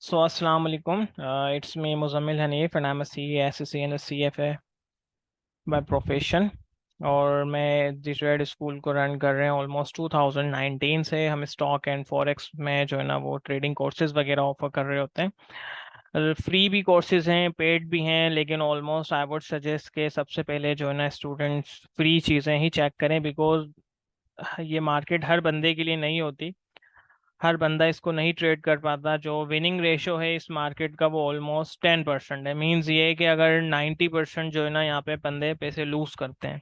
Assalamu alaikum. It's me Muzammil Hanif and I'm a CA, SSC and a CFA by profession. और मैं जिस trade school को run कर रहे हैं ऑलमोस्ट 2019 से। हम स्टॉक एंड फॉरेक्स में जो है ना वो ट्रेडिंग कोर्सेज वगैरह ऑफर कर रहे होते हैं। फ्री भी कोर्सेज हैं, पेड भी हैं, लेकिन ऑलमोस्ट आई वुड सजेस्ट के सबसे पहले जो है ना स्टूडेंट्स फ्री चीज़ें ही चेक करें, बिकॉज ये मार्केट हर बंदे के लिए नहीं होती। हर बंदा इसको नहीं ट्रेड कर पाता। जो विनिंग रेशो है इस मार्केट का वो ऑलमोस्ट 10% है। मीन्स ये है कि अगर 90% जो है ना यहाँ पे बंदे पैसे लूज करते हैं।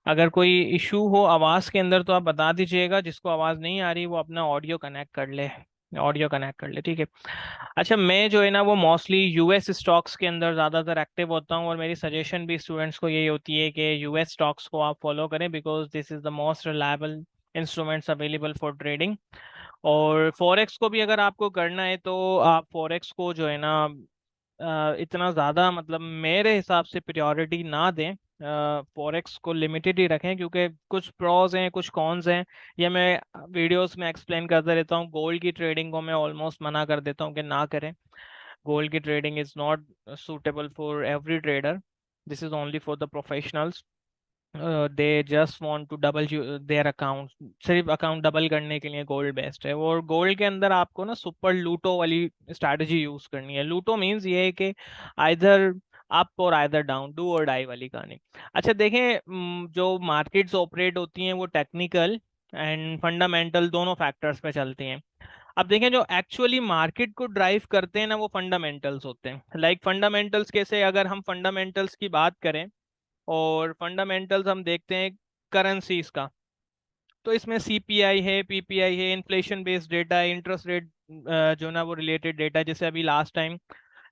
अगर कोई इशू हो आवाज़ के अंदर तो आप बता दीजिएगा, जिसको आवाज़ नहीं आ रही वो अपना ऑडियो कनेक्ट कर ले। ऑडियो कनेक्ट कर ले, ठीक है। अच्छा, मैं जो है ना वो मोस्टली यूएस स्टॉक्स के अंदर ज़्यादातर एक्टिव होता हूँ, और मेरी सजेशन भी स्टूडेंट्स को यही होती है कि यूएस स्टॉक्स को आप फॉलो करें, because this is the most reliable instruments available for trading. और फॉरेक्स को भी अगर आपको करना है तो आप फॉरेक्स को जो है ना इतना ज़्यादा मतलब मेरे हिसाब से प्रायोरिटी ना दें। फॉरेक्स को लिमिटेड ही रखें, क्योंकि कुछ प्रोज हैं कुछ कॉन्स हैं। ये मैं वीडियोस में एक्सप्लेन करता रहता हूँ। गोल्ड की ट्रेडिंग को मैं ऑलमोस्ट मना कर देता हूँ कि ना करें। गोल्ड की trading is not suitable for every trader. This is only for the professionals. They just want to double their account. सिर्फ अकाउंट डबल करने के लिए गोल्ड बेस्ट है। और गोल्ड के अंदर आपको ना सुपर लूटो वाली स्ट्रैटेजी यूज करनी है। लूटो मींस ये है कि आइदर अप और आइदर डाउन, डू और डाई वाली कहानी। अच्छा देखें, जो मार्केट्स ऑपरेट होती हैं वो टेक्निकल एंड फंडामेंटल दोनों फैक्टर्स पे चलती हैं। अब देखें, जो एक्चुअली मार्केट को ड्राइव करते हैं ना वो फंडामेंटल्स होते हैं। लाइक फंडामेंटल्स कैसे, अगर हम फंडामेंटल्स की बात करें और फंडामेंटल्स हम देखते हैं करेंसीज का, तो इसमें सीपीआई है, पीपीआई है, इन्फ्लेशन बेस्ड डेटा है, इंटरेस्ट रेट जो ना वो रिलेटेड डेटा। जैसे अभी लास्ट टाइम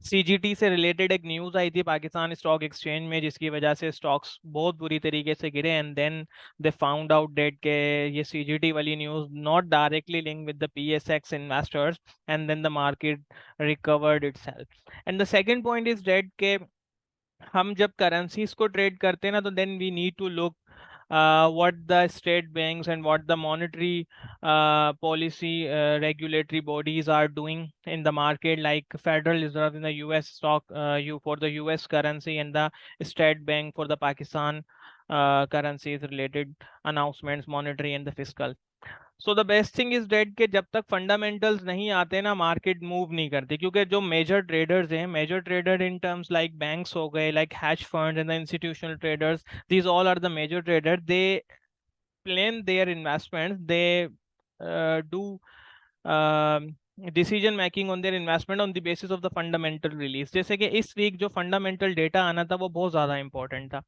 सीजीटी से रिलेटेड एक न्यूज आई थी पाकिस्तान स्टॉक एक्सचेंज में, जिसकी वजह से स्टॉक्स बहुत बुरी तरीके से गिरे। And then they found out that के ये सीजीटी वाली news not directly link with the PSX investors. And then the market recovered itself. And the second point is that के हम जब करेंसीज को ट्रेड करते हैं ना, तो then we need to look what the state banks and what the monetary policy regulatory bodies are doing in the market, like Federal Reserve in the US stock, you for the US currency, and the State Bank for the Pakistan currencies related announcements, monetary and the fiscal. So the best thing is that के जब तक fundamentals नहीं आते ना market move नहीं करती। क्योंकि जो मेजर ट्रेडर्स हैं, major trader in terms like banks हो गए, like hedge fund and the institutional traders, these all are the major trader. They plan their investments, they do decision making on their investment on the basis of the fundamental release. जैसे कि इस week जो fundamental data आना था वो बहुत ज़्यादा important था।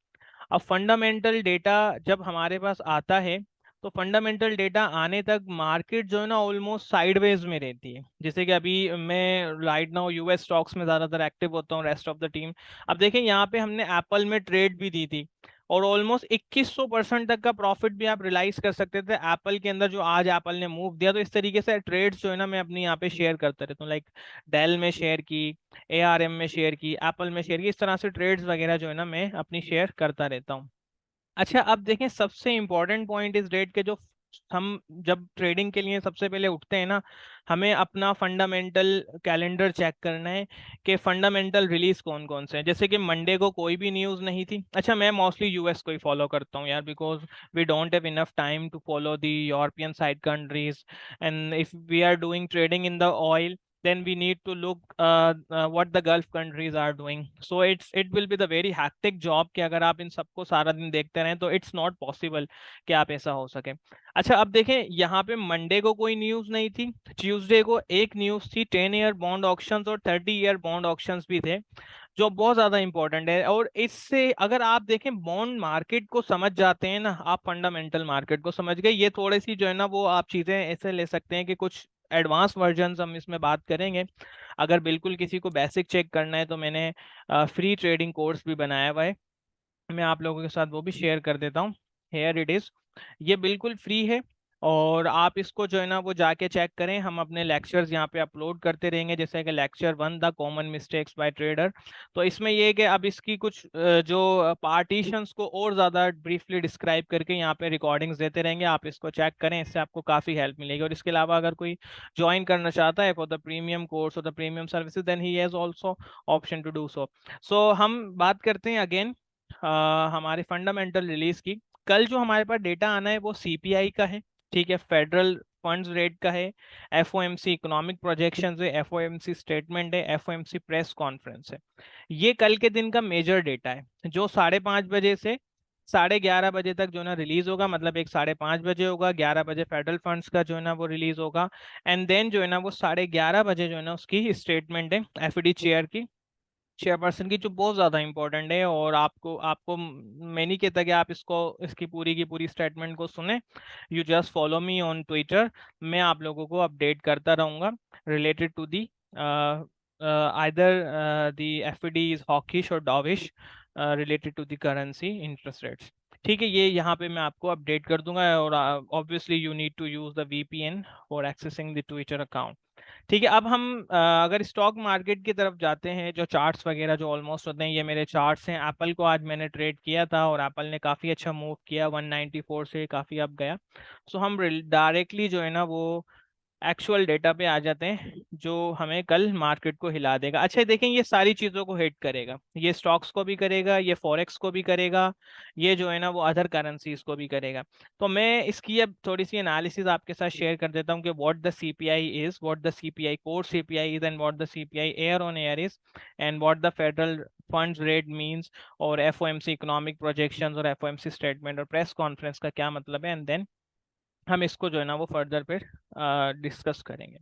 अब फंडामेंटल डेटा जब हमारे पास आता है तो फंडामेंटल डेटा आने तक मार्केट जो है ना ऑलमोस्ट साइडवेज में रहती है। जैसे कि अभी मैं राइट नाउ यूएस स्टॉक्स में ज़्यादातर एक्टिव होता हूँ, रेस्ट ऑफ द टीम। अब देखें, यहाँ पे हमने एप्पल में ट्रेड भी दी थी, और ऑलमोस्ट 2100% तक का प्रॉफिट भी आप रियलाइज कर सकते थे एप्पल के अंदर, जो आज एप्पल ने मूव दिया। तो इस तरीके से ट्रेड्स जो है ना मैं अपनी यहाँ पे शेयर करता रहता हूँ। लाइक डेल में शेयर की, एआरएम में शेयर की, एप्पल में शेयर की। इस तरह से ट्रेड्स वगैरह जो है ना मैं अपनी शेयर करता रहता हूँ। अच्छा, अब देखें, सबसे इंपॉर्टेंट पॉइंट इस डेट के जो हम जब ट्रेडिंग के लिए सबसे पहले उठते हैं ना, हमें अपना फंडामेंटल कैलेंडर चेक करना है कि फंडामेंटल रिलीज कौन कौन से हैं। जैसे कि मंडे को कोई भी न्यूज़ नहीं थी। अच्छा, मैं मोस्टली यूएस को ही फॉलो करता हूँ यार, because we don't have enough time to follow the European side countries. And if we are doing trading in the oil, then we need to look what the Gulf countries are doing. So it will be the very hectic job कि अगर आप इन सबको सारा दिन देखते रहें तो it's not possible कि आप ऐसा हो सके। अच्छा, अब देखें, यहाँ पे मंडे को कोई न्यूज़ नहीं थी। ट्यूसडे को एक न्यूज़ थी, 10 ईयर बॉन्ड ऑक्शंस और 30 ईयर बॉन्ड ऑक्शंस भी थे, जो बहुत ज़्यादा इंपॉर्टेंट है। और इससे अगर आप देखें बॉन्ड मार्केट को समझ जाते हैं ना, आप फंडामेंटल मार्केट को समझ गए। ये थोड़ी सी जो है ना वो आप चीज़ें ऐसे ले सकते हैं कि कुछ एडवांस वर्जन हम इसमें बात करेंगे। अगर बिल्कुल किसी को बेसिक चेक करना है तो मैंने फ्री ट्रेडिंग कोर्स भी बनाया हुआ है, मैं आप लोगों के साथ वो भी शेयर कर देता हूँ। हेयर इट इज़, ये बिल्कुल फ्री है। और आप इसको जो है ना वो जाके चेक करें, हम अपने लेक्चर्स यहाँ पे अपलोड करते रहेंगे, जैसे कि lecture 1 the common mistakes by trader. तो इसमें ये है कि अब इसकी कुछ जो पार्टीशंस को और ज़्यादा ब्रीफली डिस्क्राइब करके यहाँ पे रिकॉर्डिंग्स देते रहेंगे, आप इसको चेक करें, इससे आपको काफ़ी हेल्प मिलेगी। और इसके अलावा अगर कोई ज्वाइन करना चाहता है फॉर द प्रीमियम कोर्स और the premium services, then he has also option to do so. So हम बात करते हैं अगेन हमारे फंडामेंटल रिलीज की। कल जो हमारे पास डेटा आना है वो सीपीआई का है, ठीक है, फेडरल फंड्स रेट का है, एफओएमसी इकोनॉमिक प्रोजेक्शंस है, एफओएमसी स्टेटमेंट है, एफओएमसी प्रेस कॉन्फ्रेंस है। ये कल के दिन का मेजर डेटा है जो 5:30 बजे से 11:30 बजे तक जो है ना रिलीज होगा। मतलब एक 5:30 बजे होगा, 11 बजे फेडरल फंड्स का जो है ना वो रिलीज होगा, एंड देन जो है ना वो 11:30 बजे जो है ना उसकी स्टेटमेंट है एफडी चेयरपर्सन की, जो बहुत ज़्यादा इंपॉर्टेंट है। और आपको आपको मैं नहीं कहता कि आप इसको इसकी पूरी की पूरी स्टेटमेंट को सुने, you just follow me on Twitter, मैं आप लोगों को अपडेट करता रहूँगा related to the either the FD is hawkish और dovish related to the currency interest rates. ठीक है, ये यहाँ पे मैं आपको अपडेट कर दूंगा। और obviously you need to use the VPN for accessing the Twitter account. ठीक है, अब हम अगर स्टॉक मार्केट की तरफ जाते हैं, जो चार्ट्स वगैरह जो ऑलमोस्ट होते हैं, ये मेरे चार्ट्स हैं। एप्पल को आज मैंने ट्रेड किया था और एप्पल ने काफ़ी अच्छा मूव किया, 194 से काफ़ी अप गया। सो हम डायरेक्टली जो है ना वो एक्चुअल डेटा पे आ जाते हैं जो हमें कल मार्केट को हिला देगा। अच्छा देखें, ये सारी चीज़ों को हिट करेगा, ये स्टॉक्स को भी करेगा, ये फॉरेक्स को भी करेगा, ये जो है ना वो अदर करेंसीज को भी करेगा। तो मैं इसकी अब थोड़ी सी एनालिसिस आपके साथ शेयर कर देता हूँ कि what the CPI is, what the CPI core CPI is, and what the CPI year on year is, and what the federal funds rate means, और एफओएमसी इकोनॉमिक प्रोजेक्शंस और FOMC statement और press conference का क्या मतलब है, and then हम इसको जो है ना वो फर्दर पे डिस्कस करेंगे।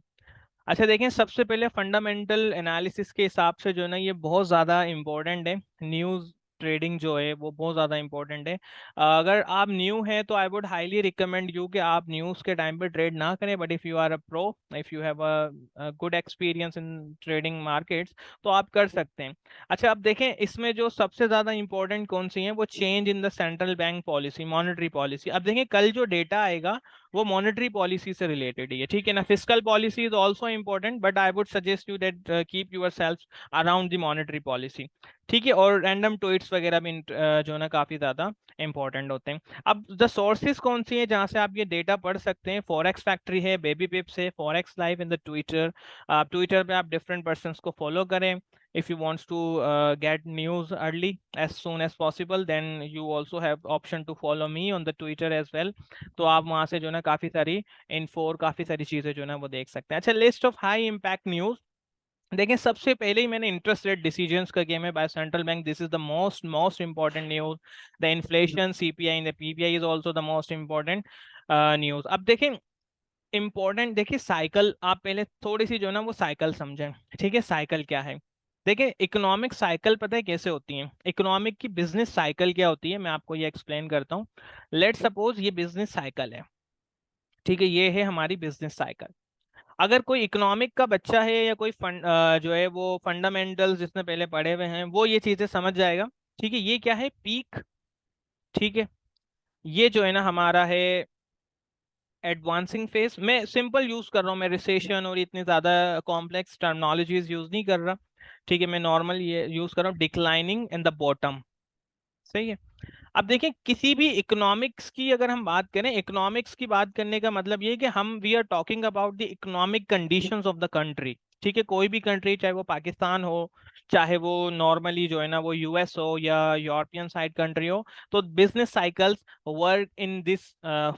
अच्छा देखें, सबसे पहले फंडामेंटल एनालिसिस के हिसाब से जो है ना ये बहुत ज़्यादा इम्पोर्टेंट है। न्यूज़ ट्रेडिंग जो है वो बहुत ज़्यादा इम्पोर्टेंट है। अगर आप न्यू हैं तो I would highly recommend you कि आप न्यूज़ के टाइम पे ट्रेड ना करें, but if you are a pro, if you have a good experience in trading markets, तो आप कर सकते हैं। अच्छा, अब देखें इसमें जो सबसे ज़्यादा इंपॉर्टेंट कौन सी है, वो change in the central bank policy, monetary policy. अब देखें कल जो डेटा आएगा वो मॉनेटरी पॉलिसी से रिलेटेड ही है, ठीक है ना। Fiscal policy is also important, but I would suggest you that keep your self around the monetary policy, ठीक है। और रैंडम ट्वीट्स वगैरह भी जो है ना काफी ज्यादा इंपॉर्टेंट होते हैं। अब द सोर्सेज कौन सी है जहां से आप ये डेटा पढ़ सकते हैं, फॉरेक्स फैक्ट्री है, बेबी पिप्स है, forex live in the Twitter. आप ट्विटर पे आप डिफरेंट पर्सन को फॉलो करें। if you wants to get news early as soon as possible, then you also have option to follow me on the Twitter as well। तो आप वहां से जो है ना काफी सारी इन्फो और काफी सारी चीजें जो है ना वो देख सकते हैं। अच्छा, list of high impact news देखें, सबसे पहले ही मैंने इंटरेस्ट रेट डिसीजंस का गेम है by central bank, this is the most most important news. The inflation, CPI and the PPI is also the most important news. अब देखें important, देखिए cycle, आप पहले थोड़ी सी जो है ना वो साइकिल समझें, ठीक है। साइकिल क्या है, देखिए इकोनॉमिक साइकिल पता है कैसे होती है, इकोनॉमिक की बिजनेस साइकिल क्या होती है, मैं आपको ये एक्सप्लेन करता हूँ। लेट सपोज ये बिजनेस साइकिल है, ठीक है, ये है हमारी बिजनेस साइकिल। अगर कोई इकोनॉमिक का बच्चा है या कोई फंड जो है वो फंडामेंटल्स जिसने पहले पढ़े हुए हैं वो ये चीजें समझ जाएगा, ठीक है। ये क्या है, पीक, ठीक है। ये जो है ना हमारा है एडवांसिंग फेज। मैं सिंपल यूज कर रहा हूँ, मैं रिसेशन और इतनी ज्यादा कॉम्प्लेक्स टर्मिनोलॉजीज यूज नहीं कर रहा, ठीक है। मैं नॉर्मल ये यूज कर रहा हूँ, डिक्लाइनिंग इन द बॉटम, सही है। अब देखिए किसी भी इकोनॉमिक्स की अगर हम बात करें, इकोनॉमिक्स की बात करने का मतलब ये है कि हम we are talking about the economic conditions of the country, ठीक है। कोई भी कंट्री, चाहे वो पाकिस्तान हो, चाहे वो नॉर्मली जो है ना वो यूएस हो या यूरोपियन साइड कंट्री हो, तो business cycles work in this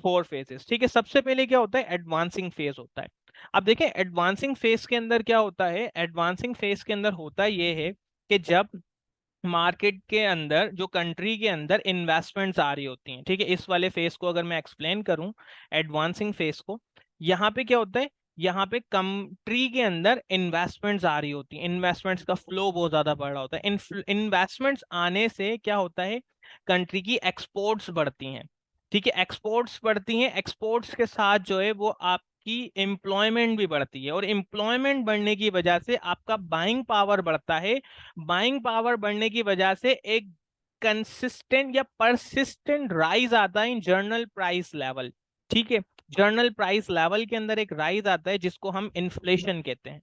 4 phases, ठीक है। सबसे पहले क्या होता है, एडवांसिंग फेज होता है। अब देखें एडवांसिंग फेज के अंदर क्या होता है, एडवांसिंग फेज के अंदर होता ये है कि जब मार्केट के अंदर, जो कंट्री के अंदर इन्वेस्टमेंट्स आ रही होती हैं, ठीक है। इस वाले फेस को अगर मैं एक्सप्लेन करूं, एडवांसिंग फेस को, यहाँ पे क्या होता है, यहाँ पे कंट्री के अंदर इन्वेस्टमेंट्स आ रही होती हैं, इन्वेस्टमेंट्स का फ्लो बहुत ज्यादा बढ़ रहा होता है। इन्वेस्टमेंट्स आने से क्या होता है, कंट्री की एक्सपोर्ट्स बढ़ती हैं, ठीक है। एक्सपोर्ट्स बढ़ती हैं, एक्सपोर्ट्स के साथ जो है वो आपकी एम्प्लॉयमेंट भी बढ़ती है, और एम्प्लॉयमेंट बढ़ने की वजह से आपका बाइंग पावर बढ़ता है। बाइंग पावर बढ़ने की वजह से एक कंसिस्टेंट या परसिस्टेंट राइज आता है इन जर्नल प्राइस लेवल, ठीक है। जर्नल प्राइस लेवल के अंदर एक राइज आता है जिसको हम इन्फ्लेशन कहते हैं।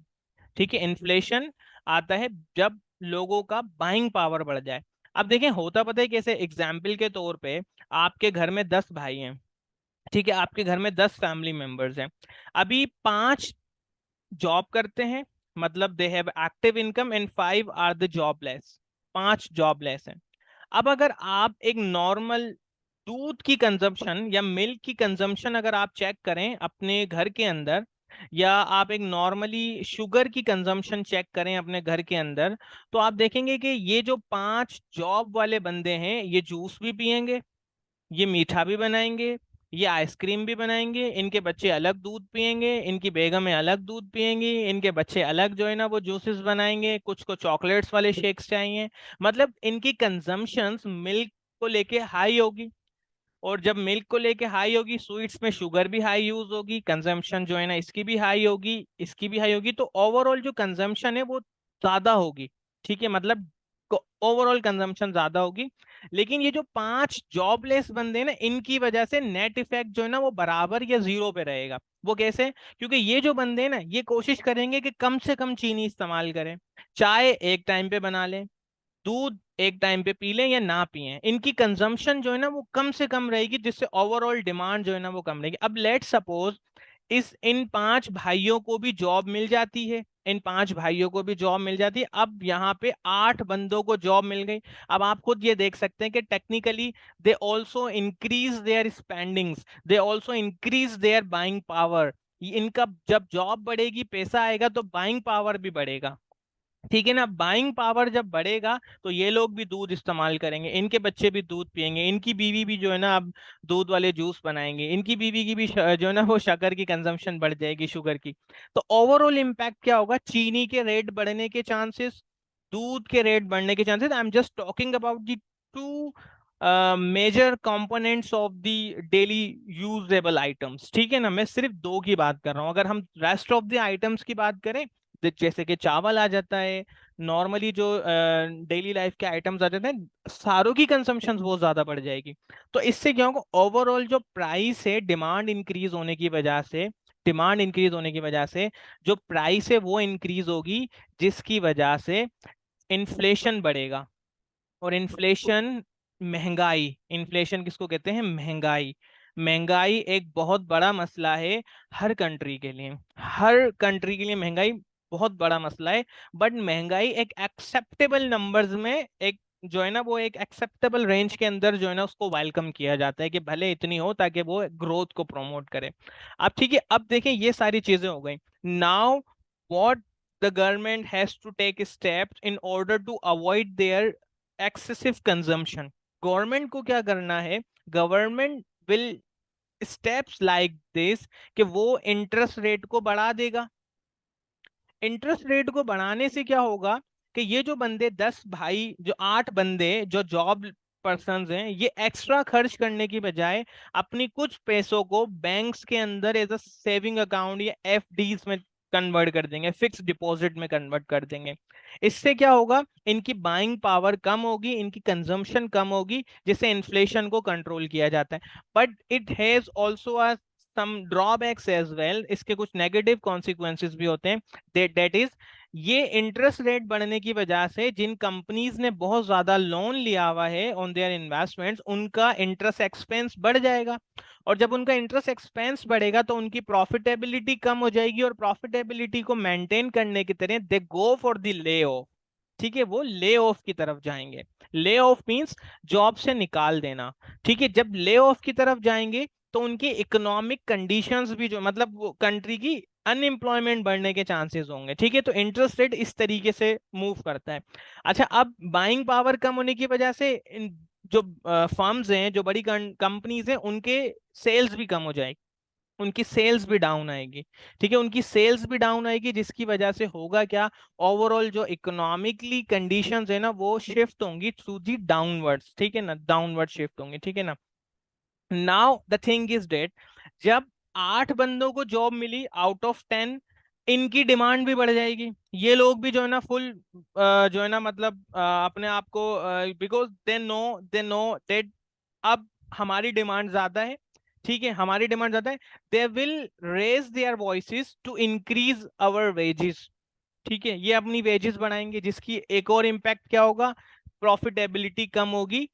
ठीक है, इन्फ्लेशन आता है जब लोगों का बाइंग पावर बढ़ जाए। अब देखें होता पता है कैसे, एग्जाम्पल के तौर पे आपके घर में 10 भाई हैं, ठीक है, आपके घर में 10 फैमिली मेंबर्स हैं, अभी 5 जॉब करते हैं, मतलब they have active income and 5 are the jobless, 5 jobless हैं। अब अगर आप एक नॉर्मल दूध की कंजम्पशन या मिल्क की कंजम्पशन अगर आप चेक करें अपने घर के अंदर, या आप एक नॉर्मली शुगर की कंजम्पशन चेक करें अपने घर के अंदर, तो आप देखेंगे कि ये जो 5 जॉब वाले बंदे हैं ये जूस भी पियेंगे, ये मीठा भी बनाएंगे, ये आइसक्रीम भी बनाएंगे, इनके बच्चे अलग दूध पियेंगे, इनकी बेगमें अलग दूध पियेंगी, इनके बच्चे अलग जो है ना वो जूसेस बनाएंगे, कुछ को चॉकलेट्स वाले शेक्स चाहिए। मतलब इनकी कंजम्पशंस मिल्क को लेके हाई होगी, और जब मिल्क को लेके हाई होगी, स्वीट्स में शुगर भी हाई यूज होगी, कंजम्पशन जो है ना इसकी भी हाई होगी, इसकी भी हाई होगी, तो ओवरऑल जो कंजम्पशन है वो ज्यादा होगी। ठीक है, मतलब ओवरऑल कंजम्पशन ज्यादा होगी। लेकिन ये जो 5 जॉबलेस बंदे हैं ना, इनकी वजह से नेट इफेक्ट जो है ना वो बराबर या जीरो पे रहेगा। वो कैसे? क्योंकि ये जो बंदे हैं ना ये कोशिश करेंगे कि कम से कम चीनी इस्तेमाल करें, चाय एक टाइम पे बना लें, दूध एक टाइम पे पी लें या ना पिए, इनकी कंजम्पशन जो है ना वो कम से कम रहेगी, जिससे ओवरऑल डिमांड जो है ना वो कम रहेगी। अब लेट सपोज इस इन 5 भाइयों को भी जॉब मिल जाती है, इन 5 भाइयों को भी जॉब मिल जाती है, अब यहाँ पे 8 बंदों को जॉब मिल गई। अब आप खुद ये देख सकते हैं कि technically they also increase their spendings, they also increase their buying power. इनका जब जॉब बढ़ेगी, पैसा आएगा, तो बाइंग पावर भी बढ़ेगा। ठीक है ना, बाइंग पावर जब बढ़ेगा तो ये लोग भी दूध इस्तेमाल करेंगे, इनके बच्चे भी दूध पियेंगे, इनकी बीवी भी जो है ना अब दूध वाले जूस बनाएंगे, इनकी बीवी की भी जो है ना वो शक्कर की कंजम्पशन बढ़ जाएगी, शुगर की। तो ओवरऑल इम्पैक्ट क्या होगा? चीनी के रेट बढ़ने के चांसेस, दूध के रेट बढ़ने के chances. I am just talking about the two major components of the daily usable items. ठीक है ना, मैं सिर्फ दो की बात कर रहा हूँ। अगर हम रेस्ट ऑफ द आइटम्स की बात करें, जैसे कि चावल आ जाता है, नॉर्मली जो डेली लाइफ के आइटम्स आ जाते हैं, सारों की कंजम्पशन बहुत ज्यादा बढ़ जाएगी। तो इससे क्या होगा? ओवरऑल जो प्राइस है, डिमांड इंक्रीज होने की वजह से, डिमांड इंक्रीज होने की वजह से जो प्राइस है वो इंक्रीज होगी, जिसकी वजह से इन्फ्लेशन बढ़ेगा। और इन्फ्लेशन, महंगाई, इन्फ्लेशन किसको कहते हैं? महंगाई। महंगाई एक बहुत बड़ा मसला है हर कंट्री के लिए, हर कंट्री के लिए महंगाई बहुत बड़ा मसला है। बट महंगाई एक एक्सेप्टेबल नंबर्स में, एक जो है ना वो एक एक्सेप्टेबल रेंज के अंदर जो है ना उसको वेलकम किया जाता है, कि भले इतनी हो ताकि वो ग्रोथ को प्रमोट करे। अब ठीक है, अब देखें ये सारी चीजें हो गई। Now what the government has to take steps in order to avoid their excessive consumption। Government को क्या करना है? Government will steps like this, कि वो इंटरेस्ट रेट को बढ़ा देगा। इंटरेस्ट रेट को बढ़ाने से क्या होगा कि ये जो बंदे 10 भाई, जो 8 बंदे जो जॉब पर्सन्स हैं, ये एक्स्ट्रा खर्च करने की बजाय अपनी कुछ पैसों को बैंक्स के अंदर एज अ सेविंग अकाउंट या एफडीज में कन्वर्ट कर देंगे, फिक्स डिपॉजिट में कन्वर्ट कर देंगे। इससे क्या होगा? इनकी बाइंग पावर कम होगी, इनकी कंजम्पशन कम होगी, जिससे इन्फ्लेशन को कंट्रोल किया जाता है। But it has also some drawbacks as well, इसके कुछ नेगेटिव कॉन्सिक्वेंसेस भी होते हैं। दैट इज, ये इंटरेस्ट रेट बढ़ने की वजह से जिन कंपनीज ने बहुत ज्यादा लोन लिया हुआ है ऑन देयर इन्वेस्टमेंट्स, उनका इंटरेस्ट एक्सपेंस बढ़ जाएगा। और जब उनका इंटरेस्ट एक्सपेंस बढ़ेगा तो उनकी प्रॉफिटेबिलिटी कम हो जाएगी, और प्रॉफिटेबिलिटी को मेंटेन करने की तरह they go for the lay off. ठीक है, वो ले ऑफ की तरफ जाएंगे। ले ऑफ मींस जॉब से निकाल देना। ठीक है, जब ले ऑफ की तरफ जाएंगे तो उनकी इकोनॉमिक कंडीशंस भी, जो मतलब वो कंट्री की अनएम्प्लॉयमेंट बढ़ने के चांसेस होंगे। ठीक है, तो इंटरेस्ट रेट इस तरीके से मूव करता है। अच्छा, अब बाइंग पावर कम होने की वजह से जो फर्म्स हैं, जो बड़ी कंपनीज हैं, उनके सेल्स भी कम हो जाएगी, उनकी सेल्स भी डाउन आएगी। ठीक है, उनकी सेल्स भी डाउन आएगी, जिसकी वजह से होगा क्या? ओवरऑल जो इकोनॉमिकली कंडीशंस है ना वो शिफ्ट होंगी थ्रू दी डाउनवर्ड्स। ठीक है ना, डाउनवर्ड शिफ्ट होंगी। ठीक है ना। Now the thing is that, जब 8 बंदों को जॉब मिली आउट ऑफ 10, इनकी डिमांड भी बढ़ जाएगी। ये लोग भी जो है ना फुल जो है ना मतलब अपने आप को, बिकॉज दे नो दैट अब हमारी डिमांड ज्यादा है। ठीक है, हमारी डिमांड ज्यादा है, they will raise their voices to increase our wages. ठीक है, ये अपनी वेजेस बढ़ाएंगे, जिसकी एक और इम्पैक्ट क्या होगा, प्रॉफिटेबिलिटी कम होगी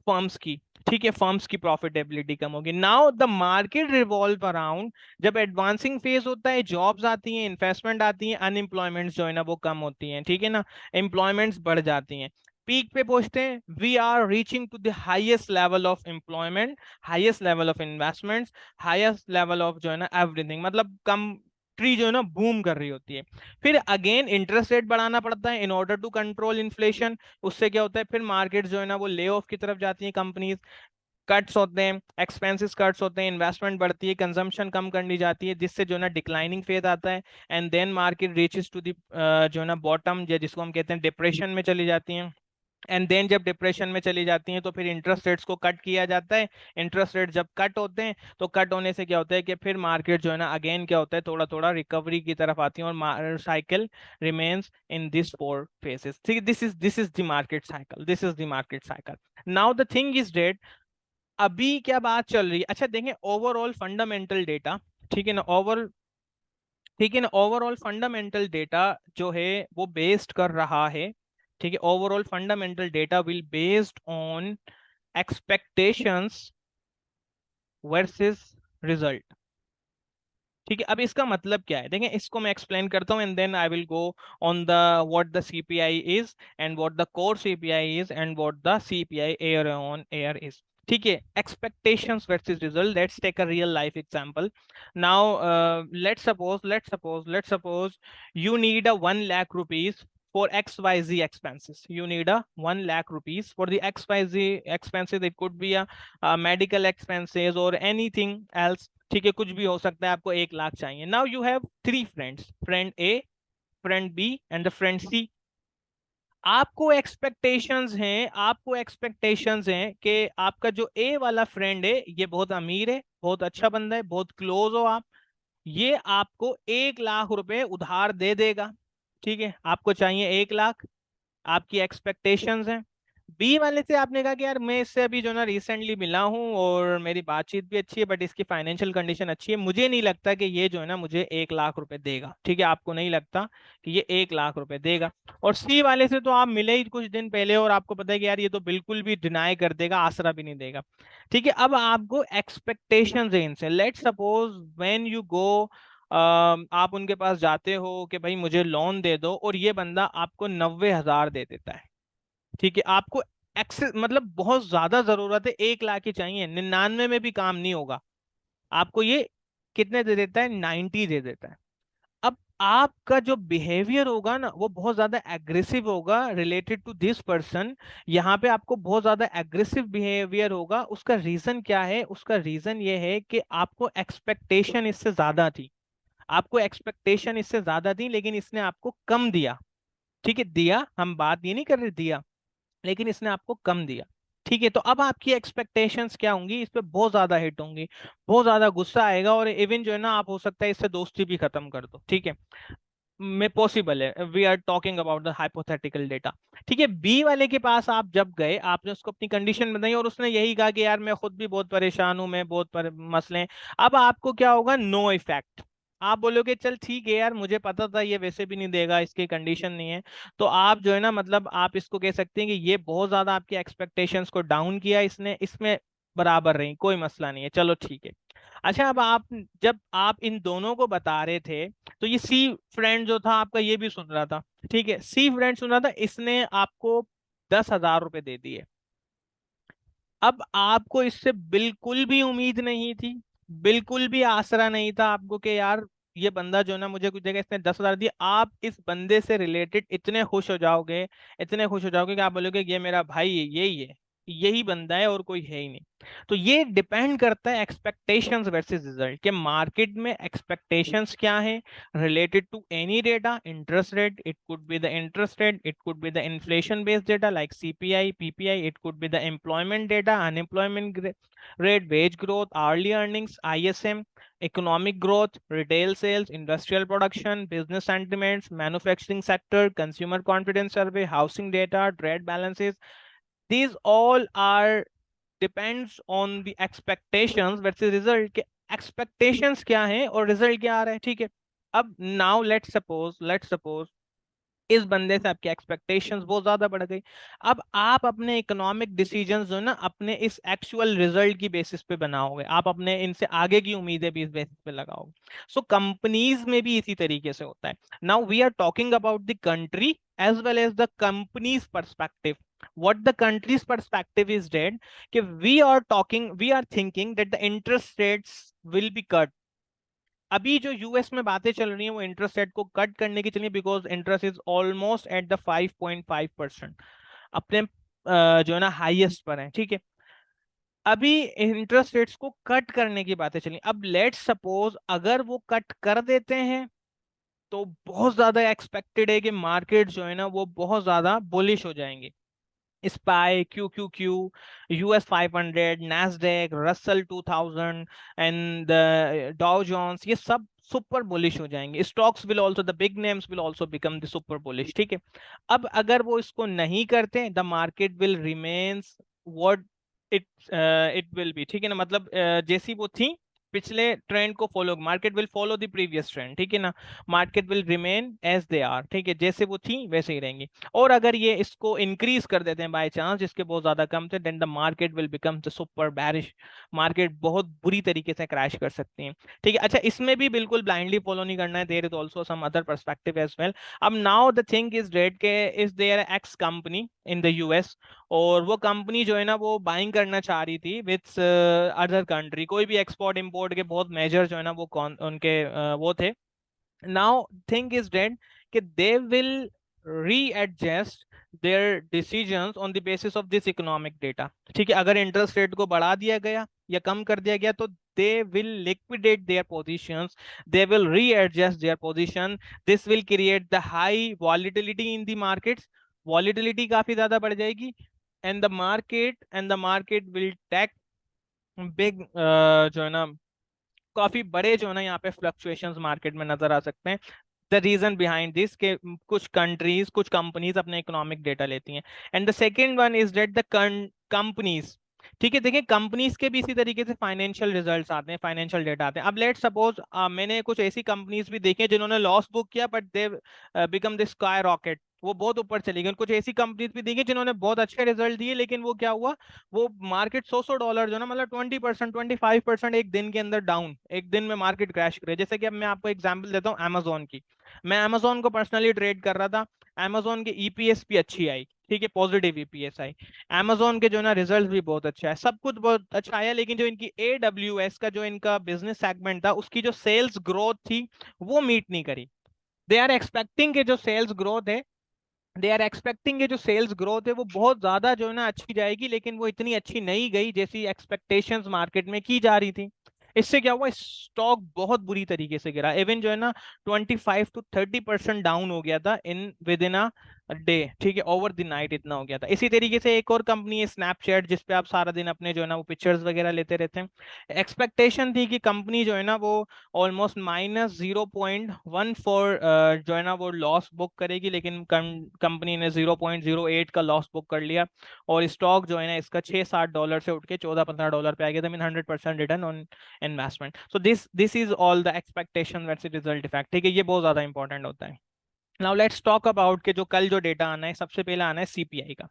फर्म्स की। ठीक है, फर्म्स की प्रॉफिटेबिलिटी कम होगी। Now the market revolve around, जब एडवांसिंग फेज होता है, जॉब्स आती हैं, इन्वेस्टमेंट आती है, अनएम्प्लॉयमेंट जो है ना वो कम होती है। ठीक है ना, एम्प्लॉयमेंट्स बढ़ जाती हैं, पीक पे पहुंचते हैं, we are reaching to the highest level of employment, highest level of investments, highest level of जो है ना एवरीथिंग, मतलब कम ट्री जो है ना बूम कर रही होती है। फिर अगेन इंटरेस्ट रेट बढ़ाना पड़ता है in order to control inflation. उससे क्या होता है, फिर मार्केट जो है ना वो ले ऑफ की तरफ जाती है, कंपनीज कट्स होते हैं, एक्सपेंसेस कट्स होते हैं, इन्वेस्टमेंट बढ़ती है, कंजम्पशन कम करनी जाती है, जिससे जो है ना डिक्लाइनिंग फेज आता है, and then market reaches to the जो है ना बॉटम, जिसको हम कहते हैं डिप्रेशन में चली जाती हैं। एंड देन जब डिप्रेशन में चली जाती हैं तो फिर इंटरेस्ट रेट्स को कट किया जाता है। इंटरेस्ट रेट जब कट होते हैं तो कट होने से क्या होता है कि फिर मार्केट जो है ना अगेन क्या होता है, थोड़ा थोड़ा रिकवरी की तरफ आती है, और cycle remains in this four phases. ठीक है, this is the market cycle, this is the market cycle. Now the thing is that, अभी क्या बात चल रही है, अच्छा देखें ओवरऑल फंडामेंटल डेटा। ठीक है ना, ठीक है ना, ओवरऑल फंडामेंटल डेटा जो है वो बेस्ड कर रहा है। ठीक है, overall fundamental data will based on expectations versus result. ठीक है, अब इसका मतलब क्या है, देखें इसको मैं एक्सप्लेन करता हूँ, and then I will go on the what the CPI is, and what the core CPI is, and what the CPI year on year is. ठीक है, expectations versus result, let's take a real life example. Now let's suppose you need a 1 lakh rupees for XYZ expenses. You need a 1 lakh rupees for the XYZ expenses. It could be a medical expenses or anything else. ठीक है, कुछ भी हो सकता है, आपको 1 लाख चाहिए। Now you have three friends, friend A, friend B and the friend C. आपको एक्सपेक्टेशंस हैं कि आपका जो ए वाला फ्रेंड है ये बहुत अमीर है, बहुत अच्छा बंदा है, बहुत क्लोज हो आप, ये आपको 1 लाख रुपए उधार दे देगा। ठीक है, आपको चाहिए 1 लाख, आपकी एक्सपेक्टेशंस हैं। बी वाले से आपने कहा कि यार मैं इससे अभी जो ना रिसेंटली मिला हूँ और मेरी बातचीत भी अच्छी है, बट इसकी फाइनेंशियल कंडीशन अच्छी है, मुझे नहीं लगता कि ये जो है ना मुझे 1 लाख रुपए देगा। ठीक है, आपको नहीं लगता कि ये 1 लाख रुपए देगा। और सी वाले से तो आप मिले ही कुछ दिन पहले और आपको पता है कि यार ये तो बिल्कुल भी डिनाई कर देगा, आसरा भी नहीं देगा। ठीक है, अब आपको एक्सपेक्टेशंस है इनसे। Let suppose when you go, आप उनके पास जाते हो कि भाई मुझे लोन दे दो, और ये बंदा आपको 90,000 दे देता है। ठीक है, आपको एक्सेस मतलब बहुत ज्यादा जरूरत है, 1 लाख ही चाहिए, 99 में भी काम नहीं होगा, आपको ये कितने दे देता है, 90 दे देता है। अब आपका जो बिहेवियर होगा ना वो बहुत ज्यादा एग्रेसिव होगा रिलेटेड टू दिस पर्सन। यहाँ पे आपको बहुत ज्यादा एग्रेसिव बिहेवियर होगा। उसका रीजन क्या है, उसका रीजन ये है कि आपको एक्सपेक्टेशन इससे ज्यादा थी, आपको एक्सपेक्टेशन इससे ज्यादा थी, लेकिन इसने आपको कम दिया। ठीक है, दिया, हम बात ये नहीं कर रहे दिया, लेकिन इसने आपको कम दिया। ठीक है, तो अब आपकी एक्सपेक्टेशंस क्या होंगी, इस पे बहुत ज्यादा हिट होंगी, बहुत ज्यादा गुस्सा आएगा, और इवन जो है ना आप हो सकता है इससे दोस्ती भी खत्म कर दो। ठीक है, में पॉसिबल है, we are talking about the hypothetical data. ठीक है, बी वाले के पास आप जब गए, आपने उसको अपनी कंडीशन बताई, और उसने यही कहा कि यार मैं खुद भी बहुत परेशान हूं, मैं बहुत मसले हैं। अब आपको क्या होगा, नो इफेक्ट। आप बोलोगे चल ठीक है यार, मुझे पता था ये वैसे भी नहीं देगा, इसकी कंडीशन नहीं है। तो आप जो है ना मतलब आप इसको कह सकते हैं कि ये बहुत ज्यादा आपकी एक्सपेक्टेशंस को डाउन किया इसने, इसमें बराबर रही, कोई मसला नहीं है, चलो ठीक है। अच्छा, अब आप जब आप इन दोनों को बता रहे थे, तो ये सी फ्रेंड जो था आपका ये भी सुन रहा था। ठीक है, सी फ्रेंड सुन रहा था, इसने आपको 10,000 रुपए दे दिए। अब आपको इससे बिल्कुल भी उम्मीद नहीं थी, बिल्कुल भी आसरा नहीं था आपको कि यार ये बंदा जो है ना मुझे कुछ देगा, इसने 10,000 दिए। आप इस बंदे से रिलेटेड इतने खुश हो जाओगे, इतने खुश हो जाओगे कि आप बोलोगे कि ये मेरा भाई है, यही है, यही बंदा है और कोई है ही नहीं। तो ये डिपेंड करता है एक्सपेक्टेशंस वर्सेस रिजल्ट, के मार्केट में एक्सपेक्टेशंस क्या है related to any data, interest rate, it could be the interest rate, it could be the inflation based data like CPI, PPI, it could be the employment data, unemployment rate, wage growth, hourly earnings, ISM, economic growth, retail sales, industrial production, business sentiments, manufacturing sector, consumer confidence survey, housing data, trade balances. These all are depends on the expectations versus result के expectations क्या हैं और result क्या आ रहा है, ठीक है। अब नाउ लेट्स सपोज इस बंदे से आपकी एक्सपेक्टेशंस बहुत ज्यादा बढ़ गई। अब आप अपने इकोनॉमिक डिसीजंस जो है ना अपने इस एक्चुअल रिजल्ट की बेसिस पे बनाओगे, आप अपने इनसे आगे की उम्मीदें भी इस बेसिस पे लगाओगे। सो कंपनीज में भी इसी तरीके से होता है। Now we are talking about the country as well as the companies perspective. what the country's perspective is that कि we are thinking that the interest rates will be cut। अभी जो यूएस में बातें चल रही हैं वो इंटरेस्ट रेट को कट करने की चलिए, because interest is almost at the 5.5% अपने जो है ना हाईएस्ट पर है, ठीक है। अभी इंटरेस्ट रेट्स को कट करने की बातें चली। अब लेट्स सपोज अगर वो कट कर देते हैं तो बहुत ज्यादा एक्सपेक्टेड है कि मार्केट जो है ना वो बहुत ज्यादा बुलिश हो जाएंगे। SPY, Q, US 500, Nasdaq, Russell 2000 and Dow Jones, ये सब सुपर बुलिश हो जाएंगे। Stocks will also, the big names will also become the super bullish, ठीक है। अब अगर वो इसको नहीं करते, the market will remains what it it will be, ठीक है ना। मतलब जैसी वो थी पिछले ट्रेंड को follow, market will follow the previous trend, ठीक है ना। Market will remain as they are, ठीक है, जैसे वो थी वैसे ही रहेंगी। और अगर ये इसको इंक्रीज कर देते हैं बाय चांस, जिसके बहुत ज्यादा कम थे, then the market will become the super bearish. Market बहुत बुरी तरीके से क्रैश कर सकती है, ठीक है। अच्छा, इसमें भी बिल्कुल ब्लाइंडली फॉलो नहीं करना है, there is also some other perspective as well. अब now the thing is that K is there X company in the US, और वो कंपनी जो है ना वो बाइंग करना चाह रही थी विथ अदर कंट्री, कोई भी एक्सपोर्ट इंपोर्ट के बहुत मेजर जो है ना वो कौन उनके वो थे। नाउ थिंग इज डेट कि they will readjust their decisions on the basis of this economic data, ठीक है। अगर इंटरेस्ट रेट को बढ़ा दिया गया या कम कर दिया गया तो they will liquidate their positions, they will readjust their position, this will create the high volatility in the markets, volatility काफी ज्यादा बढ़ जाएगी, and the market will take big जो है ना काफी बड़े जो है ना यहाँ पे फ्लक्चुएशंस मार्केट में नजर आ सकते हैं। द रीजन बिहाइंड दिस के कुछ कंट्रीज, कुछ कंपनीज अपने इकोनॉमिक डेटा लेती हैं। And the second one is that the companies, ठीक है। देखिए कंपनीज के भी इसी तरीके से फाइनेंशियल रिजल्ट्स आते हैं, फाइनेंशियल डेटा आते हैं। अब लेट सपोज मैंने कुछ ऐसी कंपनीज भी देखी हैं जिन्होंने लॉस बुक किया but they become the sky rocket, वो बहुत ऊपर चली गई। कुछ ऐसी कंपनीज भी देखी जिन्होंने बहुत अच्छे रिजल्ट दिए, लेकिन वो क्या हुआ, वो मार्केट $100 जो ना, मतलब 20%, 25% एक दिन के अंदर डाउन, एक दिन में मार्केट क्रैश करे। जैसे कि अब मैं आपको एग्जांपल देता हूँ अमेजोन की। मैं अमेजोन को पर्सनली ट्रेड कर रहा था, अमेजोन की ईपीएस भी अच्छी आई, ठीक है, पॉजिटिव ईपीएस आई। अमेजोन के जो ना रिजल्ट भी बहुत अच्छा है, सब कुछ बहुत अच्छा आया, लेकिन जो इनकी एडब्ल्यूएस का जो इनका बिजनेस सेगमेंट था उसकी जो सेल्स ग्रोथ थी वो मीट नहीं करी। दे आर एक्सपेक्टिंग के जो सेल्स ग्रोथ है, दे आर एक्सपेक्टिंग ये जो सेल्स ग्रोथ है वो बहुत ज्यादा जो है ना अच्छी जाएगी, लेकिन वो इतनी अच्छी नहीं गई जैसी एक्सपेक्टेशंस मार्केट में की जा रही थी। इससे क्या हुआ, स्टॉक बहुत बुरी तरीके से गिरा, इवन जो है ना 25 to 30% डाउन हो गया था in with in a day, ठीक है, ओवर द नाइट इतना हो गया था। इसी तरीके से एक और कंपनी है स्नैपचैट, जिसपे आप सारा दिन अपने जो है ना वो पिक्चर्स वगैरह लेते रहते हैं। एक्सपेक्टेशन थी कि कंपनी जो है ना वो ऑलमोस्ट -0.14 जो है ना वो लॉस बुक करेगी, लेकिन कंपनी ने 0.08 का लॉस बुक कर लिया, और स्टॉक जो है ना इसका $6-7 से उठ के $14-15 पे आ गया था। Mean 100% return on investment. So this is all the expectation versus result effect, ठीक है, ये बहुत ज्यादा इंपॉर्टेंट होता है। नाउ लेट्स टॉक अबाउट के जो कल जो डेटा आना है, सबसे पहले आना है सीपीआई का।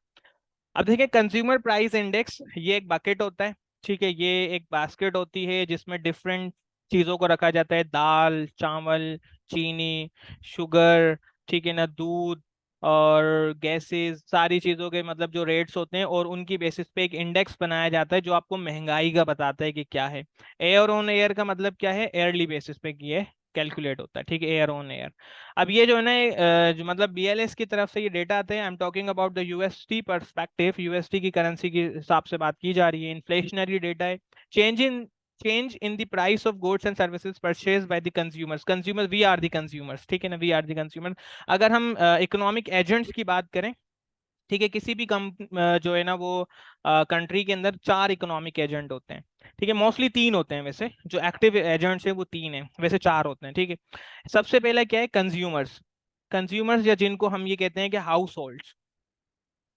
अब देखिए कंज्यूमर प्राइस इंडेक्स, ये एक बकेट होता है, ठीक है, ये एक बास्केट होती है जिसमें डिफरेंट चीजों को रखा जाता है, दाल, चावल, चीनी, शुगर, ठीक है ना, दूध और गैसेस, सारी चीजों के मतलब जो रेट्स होते हैं, और उनकी बेसिस पे एक इंडेक्स बनाया जाता है जो आपको महंगाई का बताता है कि क्या है। एयर ऑन एयर का मतलब क्या है, एयरली बेसिस पे ये कैलकुलेट होता है, ठीक है, एयर ऑन एयर। अब ये जो है ना जो मतलब बीएलएस की तरफ से ये डेटा आते हैं, I am talking about the UST perspective, UST की करेंसी के हिसाब से बात की जा रही है। इन्फ्लेशनरी डेटा है, change in the price of goods and services purchase by the consumers, we are the consumers, ठीक है ना, वी आर द कंज्यूमर। अगर हम इकोनॉमिक एजेंट्स की बात करें, ठीक है, किसी भी जो है ना वो कंट्री के अंदर 4 इकोनॉमिक एजेंट होते हैं, ठीक है, मोस्टली 3 होते हैं, वैसे जो एक्टिव एजेंट्स है वो 3 है, वैसे 4 होते हैं, ठीक है। सबसे पहला क्या है, कंज्यूमर्स, कंज्यूमर्स या जिनको हम ये कहते हैं कि house holds,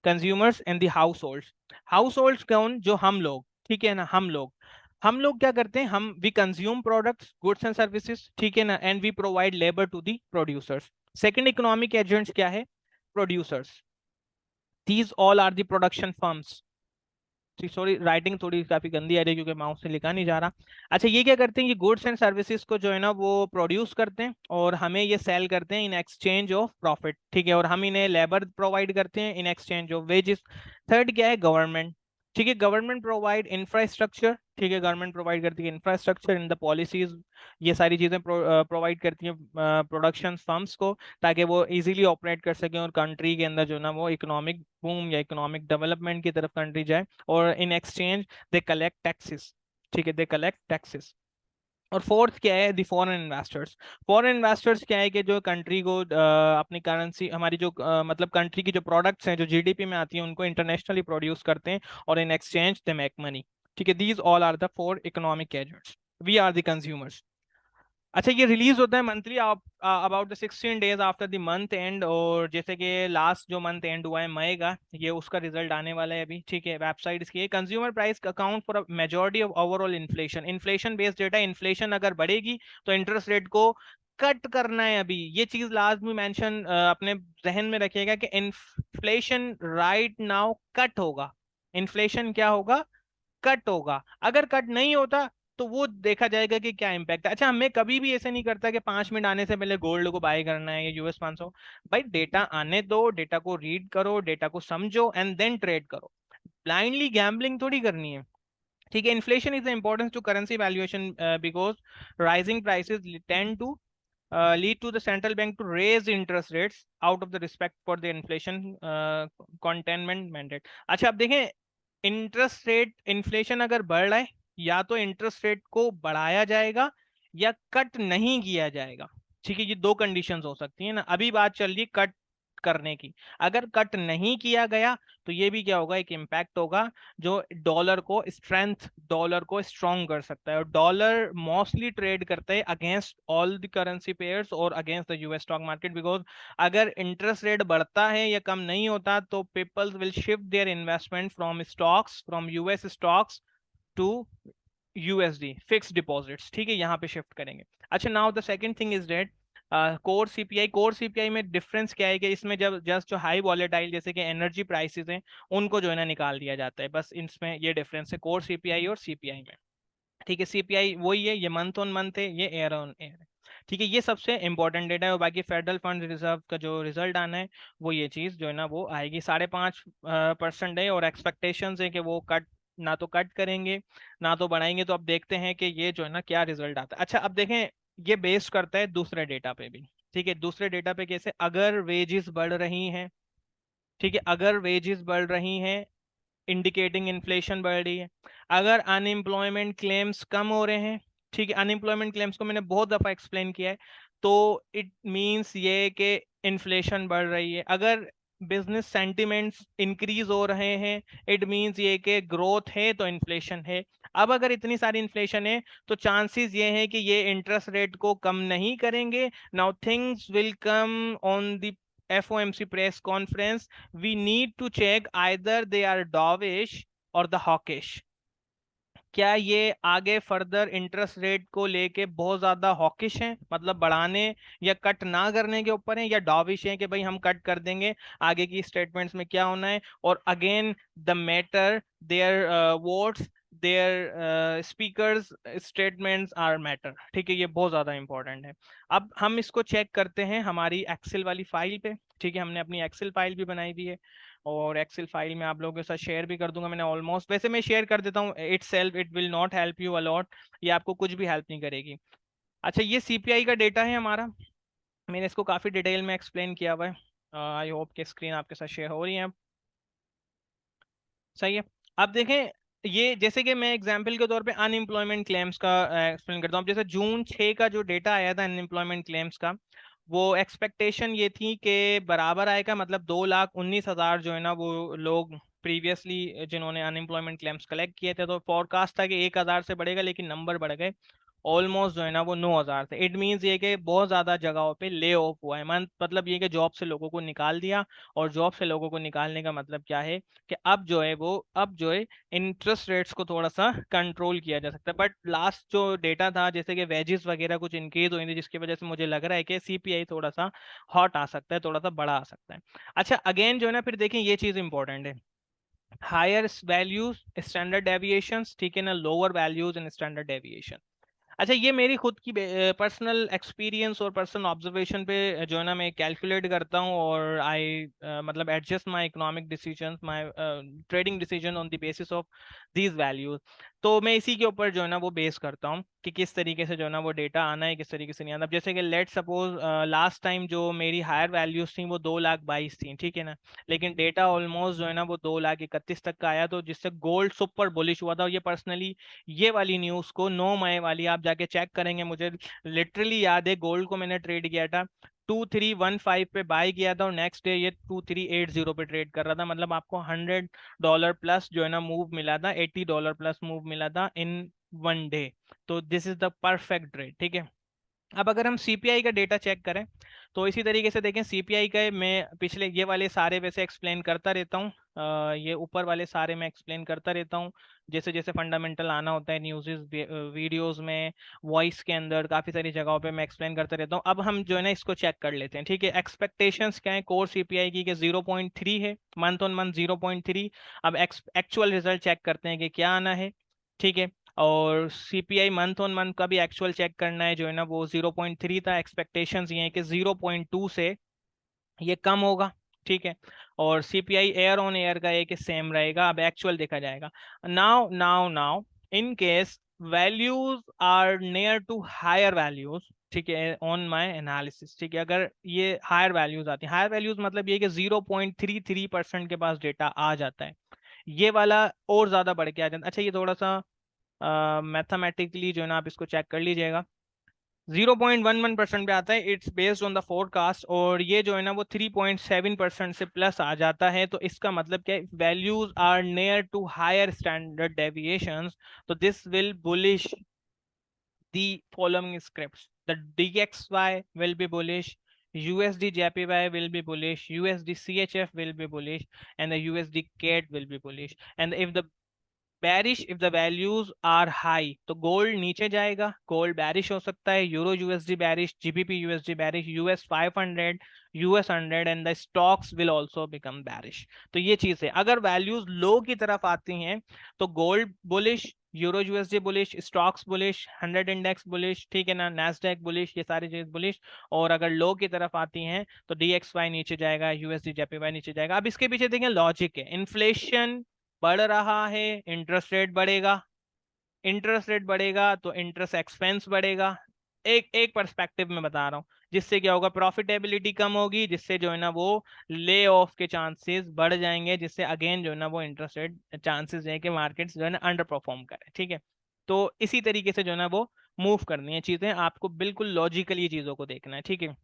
consumers and the house holds. House holds कौन? जो हम लोग, ठीक है ना, हम लोग क्या करते हैं, हम we consume products, goods and services, ठीक है ना, and we provide labour to the producers. Second economic agents क्या है? Producers. These all are the production firms. Sorry, writing थोड़ी काफी गंदी आ रही है क्योंकि माउस से लिखा नहीं जा रहा। अच्छा, ये क्या करते हैं, ये गुड्स एंड सर्विसेज को जो है ना वो प्रोड्यूस करते हैं और हमें ये सेल करते हैं इन एक्सचेंज ऑफ प्रॉफिट, ठीक है, और हम इन्हें लेबर प्रोवाइड करते हैं in exchange of wages. Third क्या है? गवर्नमेंट, ठीक है, गवर्नमेंट प्रोवाइड इंफ्रास्ट्रक्चर, ठीक है, गवर्नमेंट प्रोवाइड करती है इंफ्रास्ट्रक्चर इन द पॉलिसीज, ये सारी चीजें प्रोवाइड करती हैं प्रोडक्शन फर्म्स को, ताकि वो इजीली ऑपरेट कर सकें और कंट्री के अंदर जो ना वो इकोनॉमिक बूम या इकोनॉमिक डेवलपमेंट की तरफ कंट्री जाए। और in exchange they collect taxes, ठीक है, दे कलेक्ट टैक्सेस। और फोर्थ क्या है? The foreign investors. Foreign investors क्या है कि जो कंट्री को अपनी करेंसी, हमारी जो मतलब कंट्री की जो प्रोडक्ट्स हैं जो जीडीपी में आती हैं उनको इंटरनेशनली प्रोड्यूस करते हैं और in exchange they make money, ठीक है। These all are the four economic agents, we are the consumers. अच्छा, ये रिलीज होता है monthly about the 16 days after the month end, और जैसे कि लास्ट जो मंथ एंड हुआ है मई का, ये उसका रिजल्ट आने वाला है अभी, ठीक है। वेबसाइट इसकी consumer price account for majority of overall inflation. Inflation based data, inflation अगर बढ़ेगी तो इंटरेस्ट रेट को कट करना है। अभी ये चीज लाजमी मेंशन अपने जहन में रखिएगा कि इन्फ्लेशन राइट नाउ कट होगा। इन्फ्लेशन क्या होगा? कट होगा। अगर कट नहीं होता तो वो देखा जाएगा कि क्या इम्पैक्ट है। अच्छा, हमें कभी भी ऐसे नहीं करता कि 5 मिनट आने से पहले गोल्ड को बाय करना है या यूएस 500। भाई डेटा आने दो, डेटा को रीड करो, डेटा को समझो एंड देन ट्रेड करो। ब्लाइंडली गैम्बलिंग थोड़ी करनी है, ठीक है। Inflation is the importance to currency valuation because rising prices tend to lead to the central bank to raise interest rates out of the respect for the inflation containment mandate। अच्छा, अब देखें, interest rate, inflation अगर बढ़ रहा है, या तो interest rate को बढ़ाया जाएगा या कट नहीं किया जाएगा, ठीक है। ये दो कंडीशंस हो सकती है ना। अभी बात चल रही है कट करने की। अगर कट नहीं किया गया तो ये भी क्या होगा? एक इम्पैक्ट होगा जो डॉलर को स्ट्रेंथ, डॉलर को स्ट्रॉन्ग कर सकता है। और डॉलर मोस्टली ट्रेड करता है against all the currency pairs और against the US stock market, because अगर इंटरेस्ट रेट बढ़ता है या कम नहीं होता तो peoples will shift their investment from stocks, from US stocks to USD fix deposits, ठीक है, यहाँ पे शिफ्ट करेंगे। अच्छा, now the second thing is that core CPI. Core CPI में डिफरेंस क्या है कि इसमें जब जस्ट जो हाई वॉलेटाइल जैसे कि एनर्जी प्राइसेस हैं उनको जो है ना निकाल दिया जाता है, बस इसमें ये डिफरेंस है कोर सीपीआई और सीपीआई में, ठीक है। सीपीआई वही है, ये मंथ ऑन मंथ है, ये ईयर ऑन ईयर है, ठीक है। ये सबसे इंपॉर्टेंट डेटा है। और बाकी फेडरल फंड रिजर्व का जो रिजल्ट आना है वो ये चीज जो है ना वो आएगी 5.5% है, और एक्सपेक्टेशंस है कि वो कट ना तो कट करेंगे ना तो बढ़ाएंगे। तो अब देखते हैं कि ये जो है ना क्या रिजल्ट आता है। अच्छा, अब देखें, ये बेस्ड करता है दूसरे डेटा पे भी, ठीक है। दूसरे डेटा पे कैसे? अगर वेजेस बढ़ रही हैं, ठीक है, अगर वेजेस बढ़ रही हैं इंडिकेटिंग इन्फ्लेशन बढ़ रही है। अगर अनएम्प्लॉयमेंट क्लेम्स कम हो रहे हैं, ठीक है, अनएम्प्लॉयमेंट क्लेम्स को मैंने बहुत दफा एक्सप्लेन किया है, तो इट मींस ये कि इन्फ्लेशन बढ़ रही है। अगर बिजनेस सेंटिमेंट्स इंक्रीज हो रहे हैं, इट मींस ये कि ग्रोथ है तो इन्फ्लेशन है। अब अगर इतनी सारी इन्फ्लेशन है तो चांसेस ये है कि ये इंटरेस्ट रेट को कम नहीं करेंगे। Now things will come on the FOMC press conference, we need to check either they are dovish or the hawkish। क्या ये आगे फर्दर इंटरेस्ट रेट को लेके बहुत ज्यादा हॉकिश हैं, मतलब बढ़ाने या कट ना करने के ऊपर है, या डॉविश है कि भाई हम कट कर देंगे, आगे की स्टेटमेंट्स में क्या होना है। और again the matter their votes, their speakers statements are matter, ठीक है। ये बहुत ज्यादा इंपॉर्टेंट है। अब हम इसको चेक करते हैं हमारी एक्सेल वाली फाइल पे, ठीक है। हमने अपनी एक्सेल फाइल भी बनाई हुई है और एक्सेल फाइल में आप लोगों के साथ शेयर भी कर दूंगा मैंने ऑलमोस्ट। वैसे मैं शेयर कर देता हूँ it self, it will not help you allot, ये आपको कुछ भी हेल्प नहीं करेगी। अच्छा, ये सीपीआई का डेटा है हमारा, मैंने इसको काफी डिटेल में एक्सप्लेन किया हुआ है। आई होप कि स्क्रीन आपके साथ शेयर हो रही है। सही है। अब देखें, ये जैसे कि मैं एग्जांपल के तौर पे अनएम्प्लॉयमेंट क्लेम्स का एक्सप्लेन करता हूँ। जैसे जून 6 का जो डेटा आया था अनएम्प्लॉयमेंट क्लेम्स का, वो एक्सपेक्टेशन ये थी कि बराबर आएगा, मतलब 2,19,000 जो है ना वो लोग प्रीवियसली जिन्होंने अनएम्प्लॉयमेंट क्लेम्स कलेक्ट किए थे, तो फोरकास्ट था कि 1,000 से बढ़ेगा, लेकिन नंबर बढ़ गए ऑलमोस्ट जो है ना वो 9,000 थे। इट मीन्स ये कि बहुत ज़्यादा जगहों पे ले ऑफ हुआ है, मतलब ये कि जॉब से लोगों को निकाल दिया। और जॉब से लोगों को निकालने का मतलब क्या है कि अब जो है इंटरेस्ट रेट्स को थोड़ा सा कंट्रोल किया जा सकता है। बट लास्ट जो डेटा था जैसे कि वेजेस वगैरह कुछ इंक्रीज हुई थी, जिसकी वजह से मुझे लग रहा है कि सीपीआई थोड़ा सा हॉट आ सकता है, थोड़ा सा बड़ा आ सकता है। अच्छा अगेन जो है ना फिर देखें ये चीज़ इंपॉर्टेंट है, हायर वैल्यूज स्टैंडर्ड डेविएशंस, ठीक है ना, lower values in standard deviation. अच्छा ये मेरी खुद की पर्सनल एक्सपीरियंस और पर्सनल ऑब्जर्वेशन पे जो है ना मैं कैलकुलेट करता हूँ, और आई मतलब adjust my economic decisions, my trading decision on the basis of these values. तो मैं इसी के ऊपर जो है ना वो बेस करता हूँ कि किस तरीके से जो है ना वो डेटा आना है, किस तरीके से नहीं आना। अब जैसे कि लेट सपोज लास्ट टाइम जो मेरी हायर वैल्यूज थी वो 2,22,000 थी, ठीक है ना, लेकिन डेटा ऑलमोस्ट जो है ना वो 2,31,000 तक का आया, तो जिससे गोल्ड सुपर बुलिश हुआ था। और ये पर्सनली ये वाली न्यूज़ को 9 मई वाली आप जाके चेक करेंगे, मुझे लिटरली याद है गोल्ड को मैंने ट्रेड किया था 2315 पे बाय किया था, और नेक्स्ट डे ये 2380 पे ट्रेड कर रहा था। मतलब आपको $100 प्लस जो है ना मूव मिला था, $80 प्लस मूव मिला था इन 1 डे। तो this is the perfect trade, ठीक है। अब अगर हम सीपीआई का डेटा चेक करें तो इसी तरीके से देखें, सीपीआई का मैं पिछले ये वाले सारे वैसे एक्सप्लेन करता रहता हूँ, ये ऊपर वाले सारे मैं एक्सप्लेन करता रहता हूँ जैसे जैसे फंडामेंटल आना होता है न्यूज़ वीडियोस में, वॉइस के अंदर, काफ़ी सारी जगहों पे मैं एक्सप्लेन करता रहता हूँ। अब हम जो है ना इसको चेक कर लेते हैं, ठीक है। एक्सपेक्टेशंस क्या है कोर सीपीआई की, कि 0.3 है, मंथ ऑन मंथ 0.3। अब एक्चुअल रिजल्ट चेक करते हैं कि क्या आना है, ठीक है। और सीपीआई मंथ ऑन मंथ का भी एक्चुअल चेक करना है, जो है ना वो 0.3 था। एक्सपेक्टेशंस ये है कि 0.2 से ये कम होगा, ठीक है। और सीपीआई एयर ऑन एयर का है कि सेम रहेगा, अब एक्चुअल देखा जाएगा। Now in case values are near to higher values, ठीक है, ऑन माय एनालिसिस, ठीक है, अगर ये हायर वैल्यूज आती हैं, हायर वैल्यूज मतलब ये कि 0.33% के पास डेटा आ जाता है, ये वाला और ज्यादा बढ़ के आ जाता है। अच्छा ये थोड़ा सा मैथमेटिकली जो है ना आप इसको चेक कर लीजिएगा, 0.11% पे आता है, it's based on the forecast. और ये जो है ना वो 3.7% से प्लस आ जाता है, तो इसका मतलब क्या है, values are near to higher standard deviations, तो this will bullish the following scripts. The DXY will be bullish, USD JPY will be bullish, USD CHF will be bullish, and the USD CAD will be bullish. And if the bearish if the values are high तो gold नीचे जाएगा, gold bearish हो सकता है, euro USD bearish, GBP USD bearish, US 500, US 100, and the stocks will also become bearish. तो ये चीज है, अगर वैल्यूज लो की तरफ आती हैं तो gold bullish, euro USD bullish, stocks bullish, 100 index bullish, ठीक है ना, नैस्डैक बुलिश, ये सारी चीज बुलिश। और अगर लो की तरफ आती हैं तो डीएक्सवाई नीचे जाएगा, यूएसडी जेपीवाई नीचे जाएगा। अब इसके पीछे देखें लॉजिक है, इन्फ्लेशन बढ़ रहा है, इंटरेस्ट रेट बढ़ेगा, इंटरेस्ट रेट बढ़ेगा तो इंटरेस्ट एक्सपेंस बढ़ेगा। एक एक पर्सपेक्टिव में बता रहा हूँ, जिससे क्या होगा, प्रॉफिटेबिलिटी कम होगी, जिससे जो है ना वो ले ऑफ के चांसेस बढ़ जाएंगे, जिससे अगेन जो है ना वो इंटरेस्ट रेट चांसेस है कि मार्केट्स जो है ना अंडर परफॉर्म करें, ठीक है। तो इसी तरीके से जो है ना वो मूव करनी है चीजें, आपको बिल्कुल लॉजिकली चीजों को देखना है, ठीक है।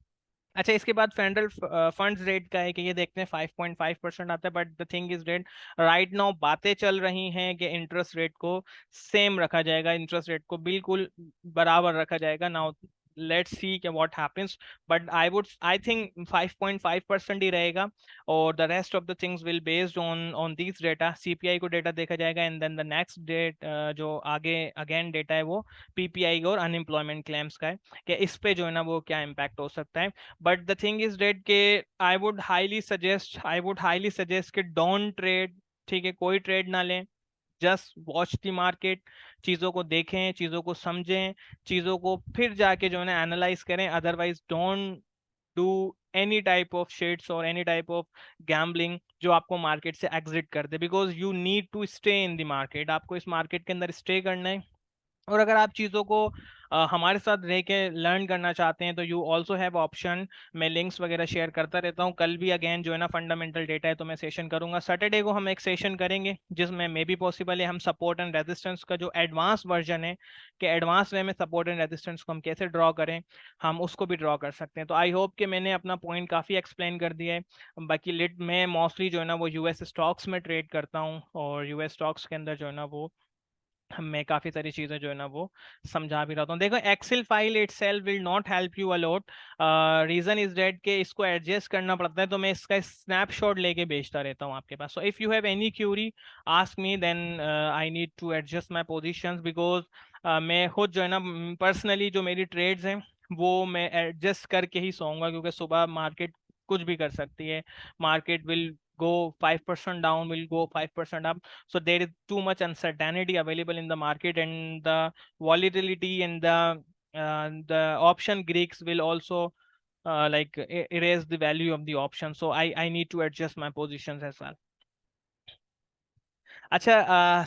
अच्छा इसके बाद फेडरल फंड्स रेट का है कि ये देखते हैं 5.5% आता है, but the thing is that right now बातें चल रही हैं कि इंटरेस्ट रेट को सेम रखा जाएगा, इंटरेस्ट रेट को बिल्कुल बराबर रखा जाएगा। नाउ लेट्स सी कि what happens, but I think 5.5% ही रहेगा, और the rest of the things will based on on this data. CPI को डेटा देखा जाएगा, and then the next date जो आगे अगेन डेटा है वो पीपीआई और अनएम्प्लॉयमेंट क्लेम्स का है, कि इस पे जो है ना वो क्या इम्पैक्ट हो सकता है। But the thing is that के आई वुड हाईली सजेस्ट कि डोंट ट्रेड, ठीक है, कोई ट्रेड ना लें, जस्ट वॉच द मार्केट, चीज़ों को देखें, चीज़ों को समझें, चीज़ों को फिर जाके जो है ना एनालाइज करें। Otherwise don't do any type of shades और एनी टाइप ऑफ गैम्बलिंग जो आपको मार्केट से एग्जिट कर दे, because you need to stay in the market, आपको इस मार्केट के अंदर स्टे करना है। और अगर आप चीज़ों को हमारे साथ रह के लर्न करना चाहते हैं तो यू ऑल्सो हैव ऑप्शन, मैं लिंक्स वगैरह शेयर करता रहता हूँ। कल भी अगेन जो है ना फंडामेंटल डेटा है तो मैं सेशन करूंगा, सैटरडे को हम एक सेशन करेंगे जिसमें मे बी पॉसिबल है हम सपोर्ट एंड रेजिस्टेंस का जो एडवांस वर्जन है, कि एडवांस वे में सपोर्ट एंड रेजिस्टेंस को हम कैसे ड्रॉ करें, हम उसको भी ड्रॉ कर सकते हैं। तो आई होप कि मैंने अपना पॉइंट काफ़ी एक्सप्लेन कर दिया है। बाकी लिट मैं मोस्टली जो है ना वो यूएस स्टॉक्स में ट्रेड करता हूँ, और यूएस स्टॉक्स के अंदर जो है ना वो मैं काफ़ी सारी चीज़ें जो है ना वो समझा भी रहा हूँ। देखो Excel file itself will not help you a lot, reason is that कि इसको एडजस्ट करना पड़ता है, तो मैं इसका स्नैपशॉट लेके भेजता रहता हूँ आपके पास। So if you have any query ask me, then I need to adjust my positions, because मैं खुद जो है ना पर्सनली जो मेरी ट्रेड्स हैं वो मैं एडजस्ट करके ही सोऊंगा, क्योंकि सुबह मार्केट कुछ भी कर सकती है। Market will go 5% down, will go 5% up. So there is too much uncertainty available in the market, and the volatility and the option Greeks will also like erase the value of the option. So I need to adjust my positions as well. अच्छा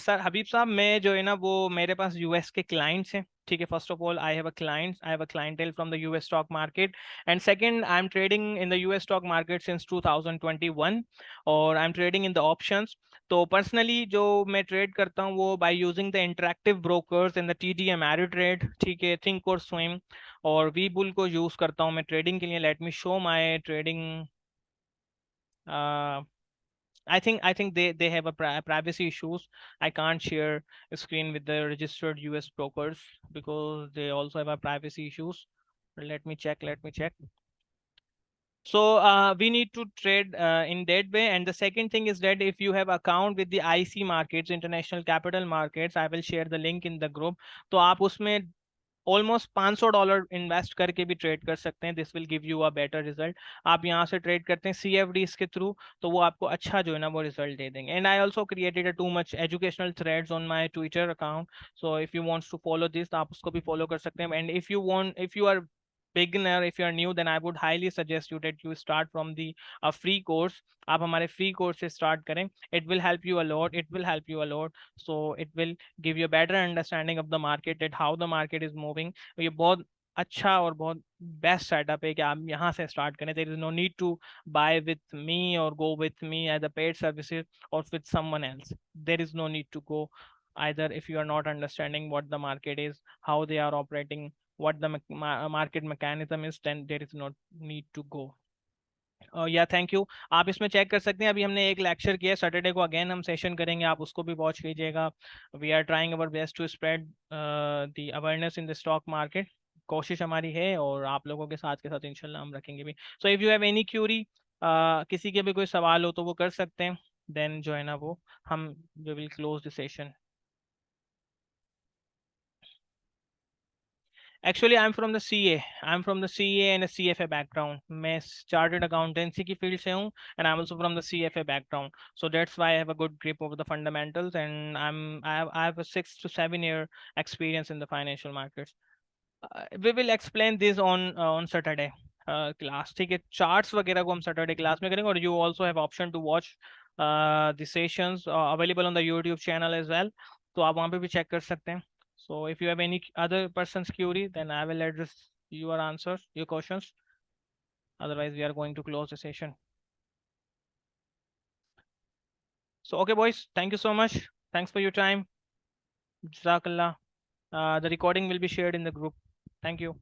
sir हबीब साहब, मैं जो है ना वो मेरे पास US के clients हैं, ठीक है। First of all I have a clientele from the US stock market, and second I am trading in the US stock market since 2021, और I am trading in the options. तो personally जो मैं trade करता हूँ वो by using the Interactive Brokers in the TD Ameritrade, ठीक है, think और स्विम और वी बुल को यूज करता हूँ मैं ट्रेडिंग के लिए। Let me show my trading. I think they have a privacy issues. I can't share a screen with the registered US brokers because they also have a privacy issues. Let me check. Let me check. So we need to trade in that way. And the second thing is that if you have account with the IC markets, international capital markets, I will share the link in the group. तो आप उसमें almost $500 invest करके भी trade कर सकते हैं। This will give you a better result. आप यहाँ से ट्रेड करते हैं CFDs के थ्रू, तो वो आपको अच्छा जो है ना वो रिजल्ट दे देंगे। And I also created too much educational threads on my Twitter account, so if you wants to follow this आप उसको भी फॉलो कर सकते हैं। And if you are beginner, if you are new, then I would highly suggest you that you start from the free course। आप हमारे free course से start करें। It will help you a lot, it will help you a lot, so it will give you a better understanding of the market, that how the market is moving। ये बहुत अच्छा और बहुत best setup है कि आप यहाँ से स्टार्ट करें। There is no need to buy with me और go with me as a paid services और with someone else. There is no need to go either if you are not understanding what the market is, how they are operating, what the market mechanism is, then there is no need to go। या thank you. आप इसमें check कर सकते हैं, अभी हमने एक lecture किया, सैटरडे को अगेन हम सेशन करेंगे, आप उसको भी वॉच कीजिएगा। We are trying our best to spread the awareness in the stock market. कोशिश हमारी है और आप लोगों के साथ इंशाल्लाह हम रखेंगे भी। सो if you have any Curie, किसी के भी कोई सवाल हो तो वो कर सकते हैं, देन जो है ना वो हम we will close the session. Actually, I'm from the CA. I'm from the CA and a CFA background. मैं chartered accountancy की field से हूँ, and I'm also from the CFA background. So that's why I have a good grip over the fundamentals, and I have a 6 to 7 year experience in the financial markets। We will explain this on Saturday class, ठीक है। charts वगैरह को हम Saturday class में करेंगे, और you also have option to watch the sessions available on the YouTube channel as well, तो आप वहाँ पे भी check कर सकते हैं। So if you have any other person's query, then I will address your answers, your questions. Otherwise, we are going to close the session. So okay, boys, thank you so much. Thanks for your time. Jazakallah. The recording will be shared in the group. Thank you.